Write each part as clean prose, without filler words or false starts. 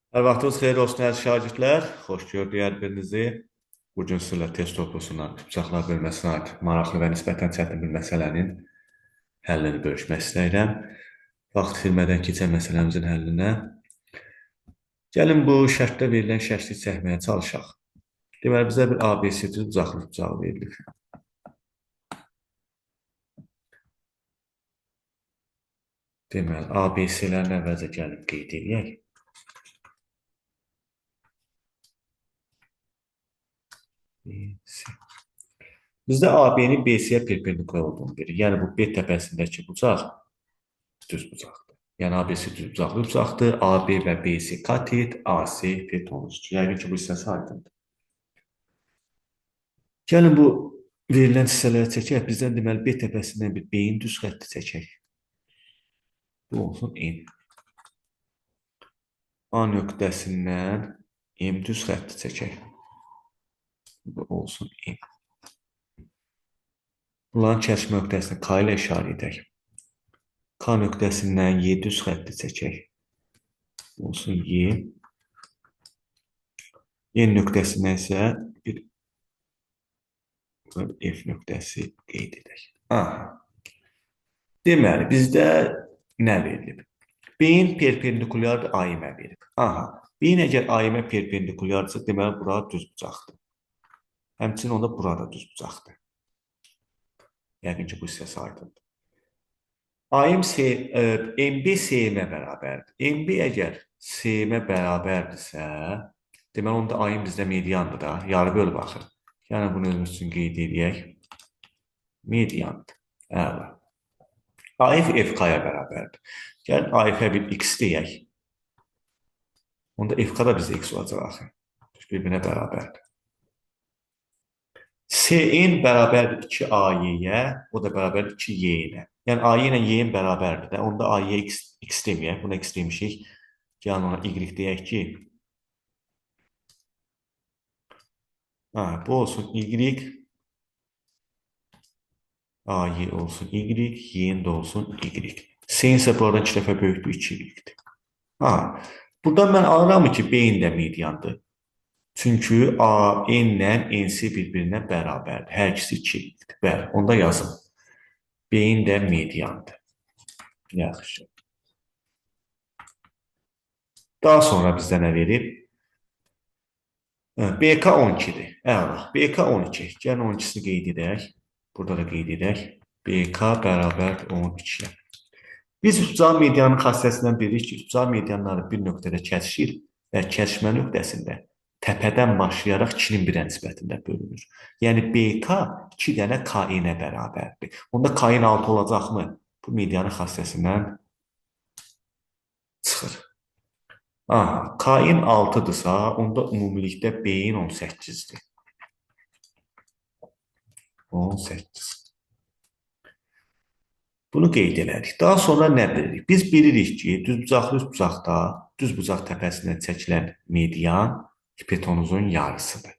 Hər vaxtınız xeyir olsun əziz şagirdlər. Xoş gördük hər birinizi. Bu gün sizlə test toplusundan bıçaqlar bölməsinə aid maraqlı və nisbətən çətin bir məsələnin həllini bölüşmək istəyirəm. Vaxt itirmədən keçən məsələmizin həllinə. Gəlin bu şərtdə verilən şəkli çəkməyə çalışaq. Deməli, bizə bir ABC düz uzaqlıq bıçağı verilir. Deməli, ABC-lərini əvvəlcə gəlib qeyd edək. Bizdə AB-nin BC-yə perpendikular olduğunu bilir. Yəni, bu B təpəsindəki bucaq düz bucaqdır. Yəni, ABC düz bucaqlı bucaqdır. AB və BC katet, AC hipotenuzdur. Yəqin ki, bu hissəsi aydındır. Gəlin, bu verilən hissələri çəkək. Bizdən deməli, B təpəsindən bir B-in düz xətti çəkək. Bu olsun N. A nöqtəsindən M düz xətti çəkək. Bu olsun N. Bunların kəsiş nöqtəsini K ilə işarə edək. K nöqtəsindən Y düz xətti çəkək. Olsun Y. Y nöqtəsindən isə bir F nöqtəsi qeyd edək. Aha. Deməli, bizdə nə verilib? B-in perpendikulyardır, AIM-ə verib. Aha. B-in əgər AIM-ə perpendikulyardırsa, deməli, bura düz bucaqdır. Həmçinin onda burada düz bucaqdır. Yəqin ki, bu hissəsi aydındır. AIM MB SM-ə bərabərdir. MB əgər SM-ə bərabərdirsə, deməli, onda AIM bizdə mediandır da. Yarı böl baxır. Yəni, bunu özümüz üçün qeyd edək. Mediandır. Əla. AF FK-ya bərabərdir. Gəlin, AF-ə bir X deyək. Onda FK da bizdə X olacaq axı. Bir-birinə bərabərdir. SN bərabərdir 2AY-yə, o da bərabərdir 2Y-nə. Yəni, AY ilə Y-in bərabərdir də. Onda AY-yə X deməyək, buna X demişik. Gəlin, ona Y deyək ki, bu olsun Y, AY olsun Y, Y-in də olsun Y. S isə buradan 2 dəfə böyükdür, 2Y-dir. Buradan mən alıram ki, B-in də mediandır. Çünki A, N ilə N-si bir-birinə bərabərdir. Hər ikisi 2-dir. Bəli, onda yazın. B-in də mediandır. Yaxşı. Daha sonra bizdə nə verib? BK 12-dir. Əla. BK 12. Gəlin 12-sini qeyd edək. Burada da qeyd edək. BK bərabər 12-yə. Biz bucaq medianın xassəsindən bilirik ki, bucaq medianları bir nöqtədə kəsişir və kəsişmə nöqtəsində təpədən başlayaraq 2-nin birə nisbətində bölünür. Yəni, BK 2 dənə KN-ə bərabərdir. Onda KN 6 olacaqmı? Bu medianın xassəsindən çıxır. KN 6-dırsa, onda ümumilikdə B-in 18-dir. 18. Bunu qeyd elədik. Daha sonra nə bilirik? Biz bilirik ki, düzbucaqlı bucaqda, düz bucaq təpəsindən çəkilən median hipotenuzun yarısıdır.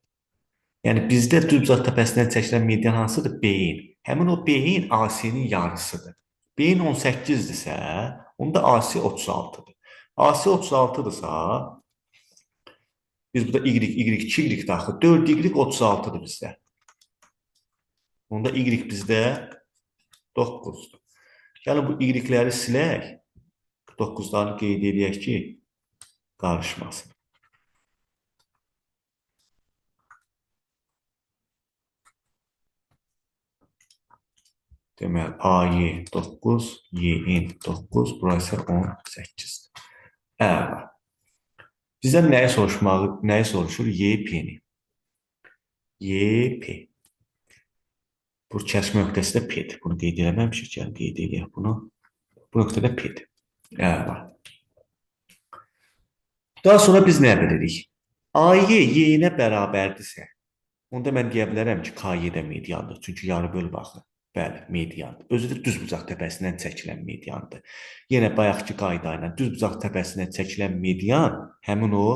Yəni, bizdə düz bucaq təpəsindən çəkilən median hansıdır? B-in. Həmin o B-in AC-nin yarısıdır. B-in 18-dirsə, onda AC 36-dır. AC 36-dırsa, biz burada Y, 2Y daxil, 4Y 36-dır bizdə. Onda Y bizdə 9-dur. Gəlin, bu Y-ləri silək. 9-ları qeyd edək ki, qarışmasın. Deməli, AY 9, YN 9, burası 18-dir. Əla. Bizdən nəyi soruşur? YP-ni. YP. Bu kəsmə nöqtəsi də P-dir. Bunu qeyd eləməmişik. Yəni, qeyd edək bunu. Bu nöqtədə P-dir. Əla. Daha sonra biz nə bilirik? AY Y-nə bərabərdirsə, onda mən deyə bilərəm ki, KY də mediandır. Çünki yarı böl baxır. Bəli, mediandır. Özü də düz bucaq təpəsindən çəkilən mediandır. Yenə bayaqki qayda ilə düz bucaq təpəsindən çəkilən median həmin o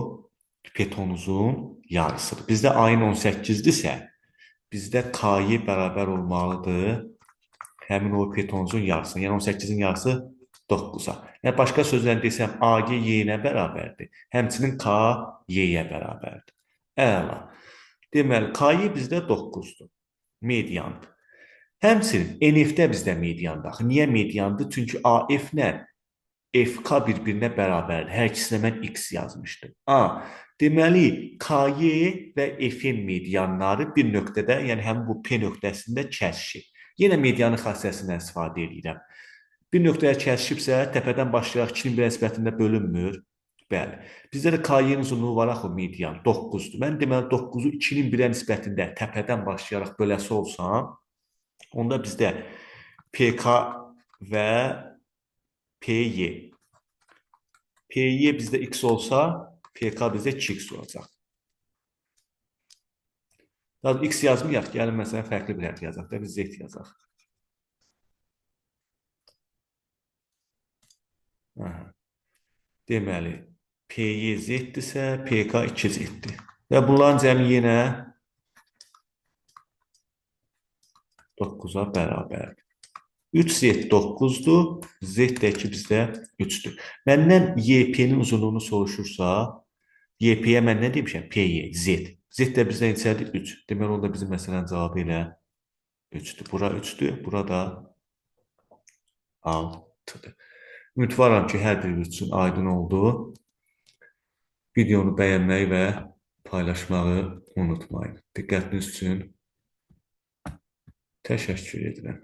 hipotenuzun yarısıdır. Bizdə ayın 18-dirsə, bizdə KY bərabər olmalıdır həmin o hipotenuzun yarısına. Yəni 18-in yarısı 9-a. Yəni başqa sözlə desəm, AG Y-nə bərabərdir. Həmçinin K Y-yə bərabərdir. Əla. Deməli, KY bizdə 9-dur. Mediandır. Həmçinin NF-də bizdə mediandır. Axı niyə mediandır? Çünki AF ilə FK bir-birinə bərabərdir. Hər ikisinə mən X yazmışdım. Deməli, KY və F-in medianları bir nöqtədə, yəni həmin bu P nöqtəsində kəsişir. Yenə medianın xassəsindən istifadə edirəm. Bir nöqtəyə kəsişibsə, təpədən başlayaraq 2-nin bir nisbətində bölünmür. Bəli. Bizdə də KY-nin uzunluğu var axı median 9-dur. Mən deməli 9-u 2-nin 1-ə nisbətində təpədən başlayaraq böləsi olsam, onda bizdə PK və PY. PY bizdə X olsa, PK bizdə 2X olacaq. Daha X yazmayaq, gəlin məsələn fərqli bir hərf yazaq da, biz Z yazaq. Deməli, PY Z-dirsə, PK 2Z-dir. Və bunların cəmi yenə 9-a bərabərdir. 3Z 9-dur, Z-dəki bizdə 3-dür. Məndən YP-nin uzunluğunu soruşursa, YP-yə mən nə demişəm? PY, Z. Z də bizdə neçədir? 3. Deməli, onda bizim məsələnin cavabı ilə 3-dür. Bura 3-dür, burada 6-dır. Ümidvaram ki, hər biriniz üçün aydın oldu. Videonu bəyənməyi və paylaşmağı unutmayın. Diqqətiniz üçün təşəkkür edirəm.